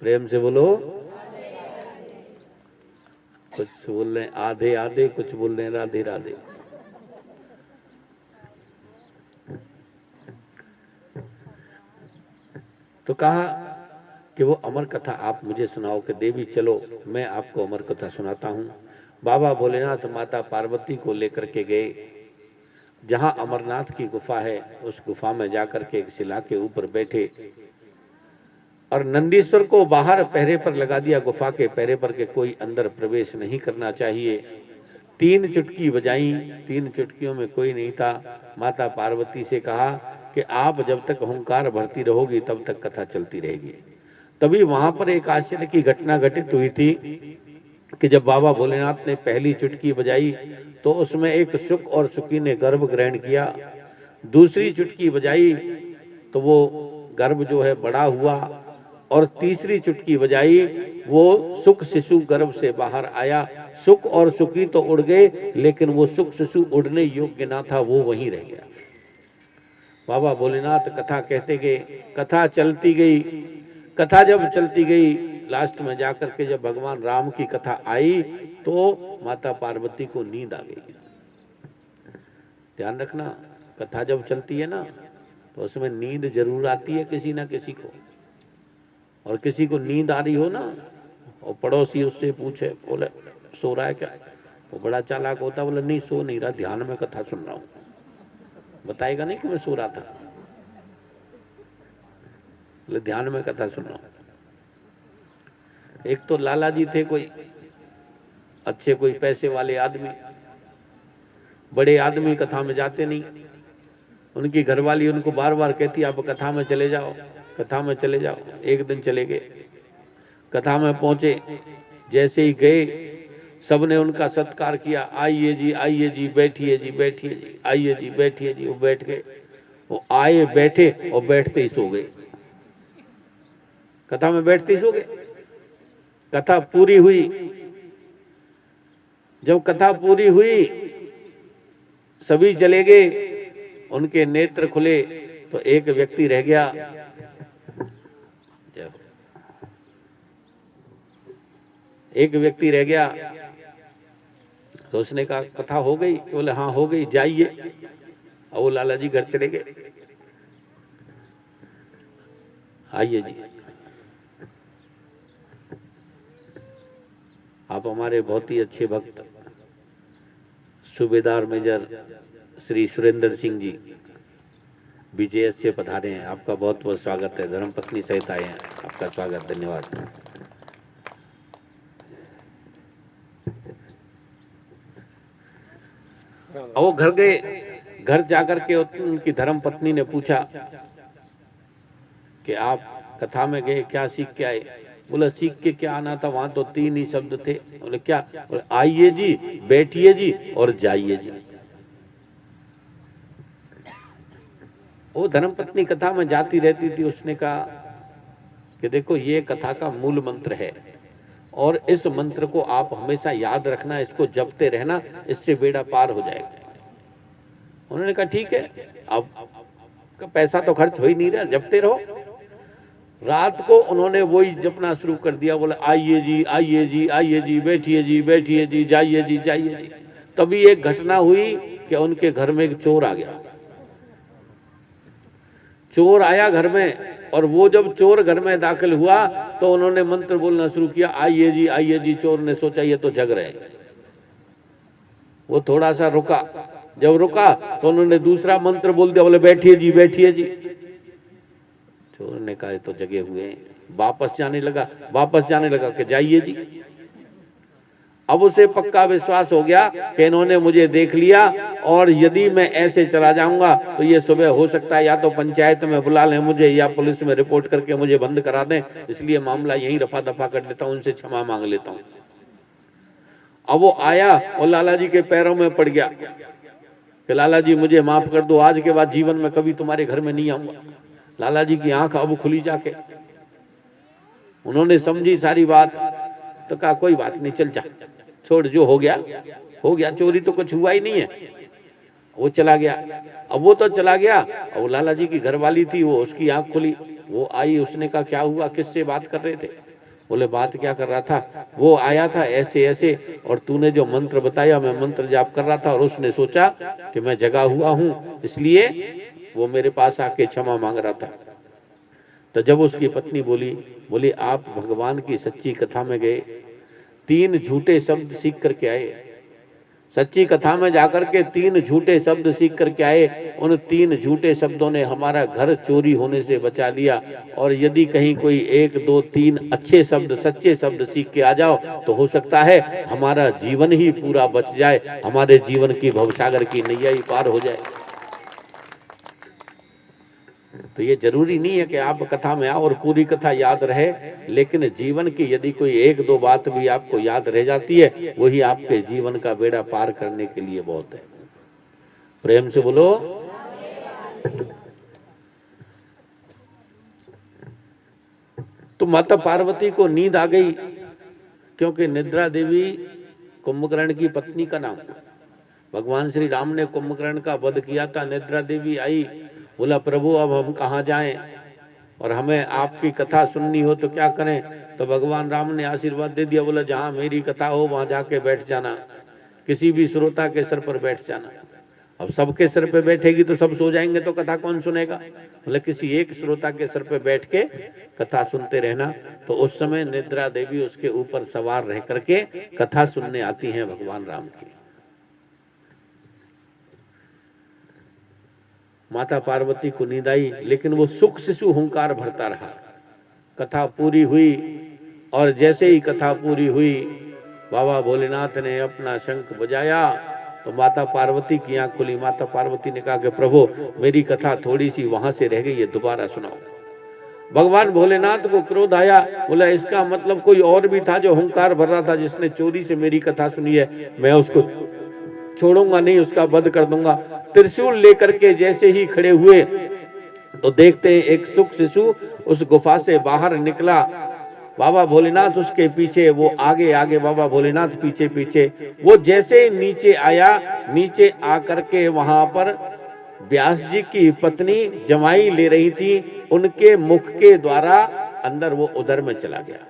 प्रेम से बोलो। कुछ बोल रहे हैं आधे आधे, कुछ बोल रहे हैं राधे राधे। तो कहा कि वो अमर कथा आप मुझे सुनाओ कि देवी चलो मैं आपको अमर कथा सुनाता हूँ। बाबा भोलेनाथ माता पार्वती को लेकर के गए जहाँ अमरनाथ की गुफा है, उस गुफा में जाकर के एक शिला के ऊपर बैठे और नंदीश्वर को बाहर पहरे पर लगा दिया, गुफा के पहरे पर के कोई अंदर प्रवेश नहीं करना चाहिए। 3 चुटकी बजाई, 3 चुटकियों में कोई नहीं था। माता पार्वती से कहा कि आप जब तक हुंकार भरती रहोगी तब तक कथा चलती रहेगी। तभी वहां पर एक आश्चर्य की घटना घटित हुई थी कि जब बाबा भोलेनाथ ने पहली चुटकी बजाई तो उसमें एक सुख और सुखी ने गर्भ ग्रहण किया। दूसरी चुटकी बजाई तो वो गर्भ जो है बड़ा हुआ और तीसरी चुटकी बजाई वो सुख शिशु गर्भ से बाहर आया। सुख और सुखी तो उड़ गए लेकिन वो सुख शिशु उड़ने योग्य ना था, वो वहीं रह गया। बाबा भोलेनाथ कथा कहते गए, कथा चलती गई। कथा जब चलती गई लास्ट में जाकर के जब भगवान राम की कथा आई तो माता पार्वती को नींद आ गई। ध्यान रखना, कथा जब चलती है ना तो उसमें नींद जरूर आती है किसी ना किसी को। और किसी को नींद आ रही हो ना और पड़ोसी उससे पूछे, बोले सो रहा है क्या, वो बड़ा चालाक होता, बोले नहीं सो नहीं रहा, ध्यान में कथा सुन रहा हूं। बताएगा नहीं कि मैं सो रहा था, बोले ध्यान में कथा सुन रहा हूं। एक तो लाला जी थे कोई अच्छे, कोई पैसे वाले आदमी, बड़े आदमी कथा में जाते नहीं। उनकी घरवाली उनको बार बार कहती आप कथा में चले जाओ, कथा में चले जाओ। एक दिन चले गए, कथा में पहुंचे, जैसे ही गए सबने उनका सत्कार किया, आइए जी बैठिए जी बैठिए जी, आइए जी बैठिए जी। वो बैठ गए, वो आए बैठे और बैठते ही सो गए। कथा में बैठते ही सो गए। कथा पूरी हुई, जब कथा पूरी हुई सभी चले गए, उनके नेत्र खुले तो एक व्यक्ति रह गया। एक व्यक्ति रह गया तो उसने कहा कथा हो गई, बोले हाँ हो गई, जाइए। और वो लाला जी घर चले गए, आइए जी। आप हमारे बहुत ही अच्छे भक्त सूबेदार मेजर श्री सुरेंद्र सिंह जी बीजेएस से पधारे हैं, आपका बहुत बहुत स्वागत है। धर्मपत्नी सहित आए हैं, आपका स्वागत, धन्यवाद। वो घर गए, घर जाकर के उनकी धर्मपत्नी ने पूछा कि आप कथा में गए क्या सीख के आए। बोला सीख के क्या आना था, वहां तो 3 ही शब्द थे। बोले क्या, बोले आइए जी बैठिए जी और जाइए जी। वो धर्मपत्नी कथा में जाती रहती थी, उसने कहा कि देखो ये कथा का मूल मंत्र है और इस मंत्र को आप हमेशा याद रखना, इसको जपते रहना, इससे बेड़ा पार हो जाएगा। उन्होंने कहा ठीक है, अब पैसा तो खर्च हो ही नहीं रहा, जपते रहो। रात को उन्होंने वही जपना शुरू कर दिया, बोले आइए जी आइए जी आइए जी, बैठिए जी बैठिए जी, जाइए जी जाइए जी। तभी एक घटना हुई कि उनके घर में एक चोर आ गया। चोर आया घर में और वो जब चोर घर में दाखिल हुआ तो उन्होंने मंत्र बोलना शुरू किया, आइए जी आइए जी। चोर ने सोचा ये तो जग रहे, वो थोड़ा सा रुका, जब रुका तो उन्होंने दूसरा मंत्र बोल दिया, बोले बैठिए जी बैठिए जी। चोर ने कहा तो जगे हुए हैं, वापस जाने लगा कि जाइए जी। अब उसे पक्का विश्वास हो गया कि इन्होंने मुझे देख लिया और यदि मैं ऐसे चला जाऊंगा तो ये सुबह हो सकता है या तो पंचायत में बुला लें मुझे या पुलिस में रिपोर्ट करके मुझे बंद करा दें, इसलिए मामला यहीं रफा दफा कर देता हूं, उनसे क्षमा मांग लेता हूं। अब वो आया और लाला जी के पैरों में पड़ गया कि लाला जी मुझे माफ कर दो, आज के बाद जीवन में कभी तुम्हारे घर में नहीं आऊंगा। लाला जी की आंख अब खुली जाके, उन्होंने समझी सारी बात तो कहा कोई बात नहीं, चल जा, छोड़, जो हो गया हो गया, चोरी तो कुछ हुआ ही नहीं है। वो चला गया। अब वो तो चला गया और लाला जी की घरवाली थी, वो उसकी आंख खुली, वो आई, उसने कहा क्या हुआ, किससे बात कर रहे थे? बोले बात क्या कर रहा था, वो आया था ऐसे ऐसे और तूने जो मंत्र बताया मैं मंत्र जाप कर रहा था और उसने सोचा कि मैं जगा हुआ हूँ इसलिए वो मेरे पास आके क्षमा मांग रहा था। तो जब उसकी पत्नी बोली आप भगवान की सच्ची कथा में गए, 3 झूठे शब्द सीख करके आए, सच्ची कथा में जाकर के 3 झूठे शब्द सीख करके आए, उन 3 झूठे शब्दों ने हमारा घर चोरी होने से बचा लिया। और यदि कहीं कोई 1 2 3 अच्छे शब्द सच्चे शब्द सीख के आ जाओ तो हो सकता है हमारा जीवन ही पूरा बच जाए, हमारे जीवन की भवसागर की नैया ही पार हो जाए। तो ये जरूरी नहीं है कि आप कथा में आओ और पूरी कथा याद रहे, लेकिन जीवन की यदि कोई 1 2 बात भी आपको याद रह जाती है वही आपके जीवन का बेड़ा पार करने के लिए बहुत है। प्रेम से बोलो। तो माता पार्वती को नींद आ गई, क्योंकि निद्रा देवी कुंभकर्ण की पत्नी का नाम। भगवान श्री राम ने कुंभकर्ण का वध किया था। निद्रा देवी आई, बोला प्रभु अब हम कहाँ जाएं और हमें आपकी कथा सुननी हो तो क्या करें? तो भगवान राम ने आशीर्वाद दे दिया, बोला जहां मेरी कथा हो वहां जाके बैठ जाना, किसी भी श्रोता के सिर पर बैठ जाना। अब सबके सिर पे बैठेगी तो सब सो जाएंगे तो कथा कौन सुनेगा? मतलब किसी एक श्रोता के सिर पे बैठ के कथा सुनते रहना। तो उस समय निद्रा देवी उसके ऊपर सवार रह करके कथा सुनने आती हैं भगवान राम की। माता पार्वती को नींद आई, लेकिन वो सुख शिशु हुंकार भरता रहा। कथा पूरी हुई और जैसे ही कथा पूरी हुई बाबा भोलेनाथ ने अपना शंख बजाया तो माता पार्वती की आंख खुली। माता पार्वती ने कहा कि प्रभु मेरी कथा थोड़ी सी वहां से रह गई है, दोबारा सुनाओ। भगवान भोलेनाथ को क्रोध आया, बोला इसका मतलब कोई और भी था जो हुंकार भर रहा था, जिसने चोरी से मेरी कथा सुनी है, मैं उसको छोड़ूंगा नहीं, उसका वध कर दूंगा। त्रिशूल लेकर के जैसे ही खड़े हुए तो देखते हैं एक सुख शिशु उस गुफा से बाहर निकला। बाबा भोलेनाथ उसके पीछे, वो आगे आगे, बाबा भोलेनाथ पीछे पीछे। वो जैसे नीचे आया, नीचे आकर के वहां पर व्यास जी की पत्नी जमाई ले रही थी, उनके मुख के द्वारा अंदर वो उदर में चला गया।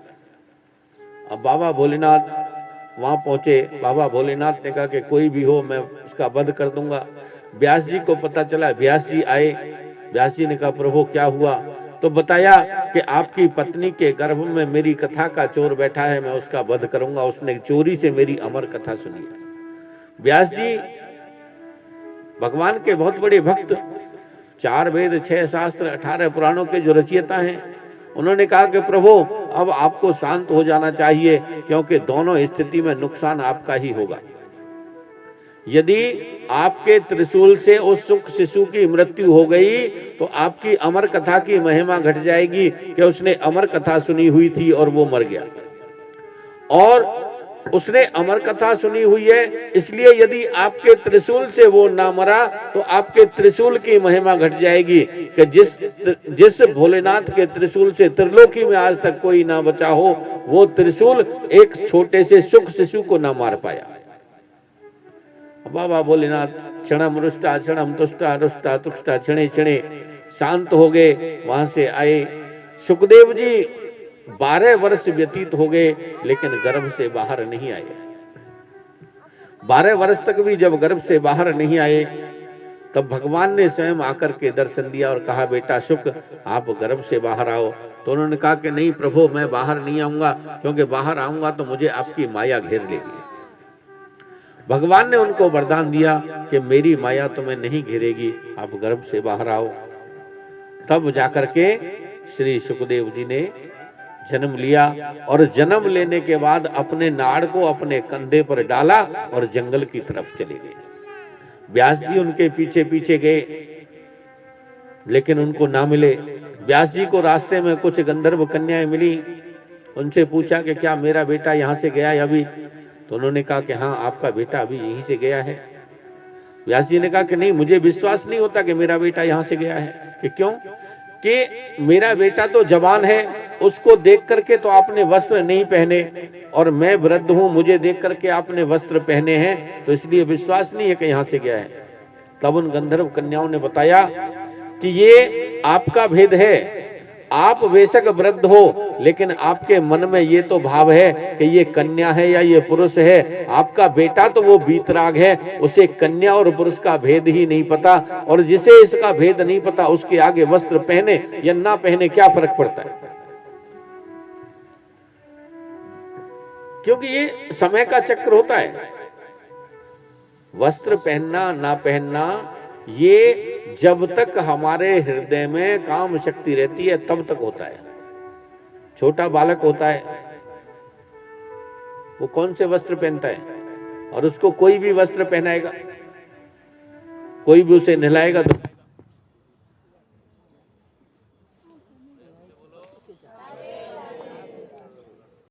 अब बाबा भोलेनाथ वहां पहुंचे। बाबा भोलेनाथ ने कहा कि कोई भी हो मैं उसका वध कर दूंगा। व्यास जी को पता चला, व्यास जी आए। व्यास जी ने कहा प्रभु क्या हुआ? तो बताया कि आपकी पत्नी के गर्भ में मेरी कथा का चोर बैठा है, मैं उसका वध करूंगा, उसने चोरी से मेरी अमर कथा सुनी है। व्यास जी भगवान के बहुत बड़े भक्त, 4 वेद 6 शास्त्र 18 पुराणों के जो रचयिता हैं, उन्होंने कहा कि प्रभु अब आपको शांत हो जाना चाहिए, क्योंकि दोनों स्थिति में नुकसान आपका ही होगा। यदि आपके त्रिशूल से उस सुख शिशु की मृत्यु हो गई तो आपकी अमर कथा की महिमा घट जाएगी कि उसने अमर कथा सुनी हुई थी और वो मर गया, और उसने अमर कथा सुनी हुई है, इसलिए यदि आपके त्रिशूल से वो ना मरा तो आपके त्रिशूल की महिमा घट जाएगी कि जिस भोलेनाथ के त्रिशूल से त्रिलोकी में आज तक कोई ना बचा हो, वो त्रिशूल एक छोटे से सुख शिशु को ना मार पाया। बाबा भोलेनाथ क्षणम रुष्टा क्षणम तुष्टा रुष्टा तुष्टा क्षणे क्षणे शांत हो गए। वहां से आए सुखदेव जी, 12 वर्ष व्यतीत हो गए लेकिन गर्भ से बाहर नहीं आए। 12 वर्ष तक भी जब गर्भ से बाहर नहीं आए तब भगवान ने स्वयं आकर के दर्शन दिया और कहा बेटा सुख आप गर्भ से बाहर आओ। तो उन्होंने कहा कि नहीं प्रभु मैं बाहर नहीं आऊंगा, क्योंकि बाहर आऊंगा तो मुझे आपकी माया घेर लेगी। भगवान ने उनको वरदान दिया कि मेरी माया तुम्हें नहीं घेरेगी, आप गर्भ से बाहर आओ। तब जाकर के श्री सुखदेव जी ने जन्म लिया, और जन्म लेने के बाद अपने नाड़ को अपने कंधे पर डाला और जंगल की तरफ चले गए। व्यास जी उनके पीछे पीछे गए लेकिन उनको ना मिले। व्यास जी को रास्ते में कुछ गंधर्व कन्याएं मिली, उनसे पूछा कि क्या मेरा बेटा यहाँ से गया है अभी? तो उन्होंने कहा कि हाँ आपका बेटा अभी यहीं से गया है। व्यास जी ने कहा कि नहीं मुझे विश्वास नहीं होता कि मेरा बेटा यहाँ से गया है। कि क्यों? कि मेरा बेटा तो जवान है, उसको देख करके तो आपने वस्त्र नहीं पहने, और मैं वृद्ध हूं, मुझे देख करके आपने वस्त्र पहने हैं, तो इसलिए विश्वास नहीं है कि यहाँ से गया है। तब उन गंधर्व कन्याओं ने बताया कि ये आपका भेद है, आप बेशक वृद्ध हो, लेकिन आपके मन में ये तो भाव है कि ये कन्या है या ये पुरुष है। आपका बेटा तो वो वीतराग है, उसे कन्या और पुरुष का भेद ही नहीं पता, और जिसे इसका भेद नहीं पता उसके आगे वस्त्र पहने या ना पहने क्या फर्क पड़ता है? क्योंकि ये समय का चक्र होता है। वस्त्र पहनना ना पहनना ये जब तक हमारे हृदय में काम शक्ति रहती है तब तक होता है। छोटा बालक होता है, वो कौन से वस्त्र पहनता है? और उसको कोई भी वस्त्र पहनाएगा, कोई भी उसे नहलाएगा तो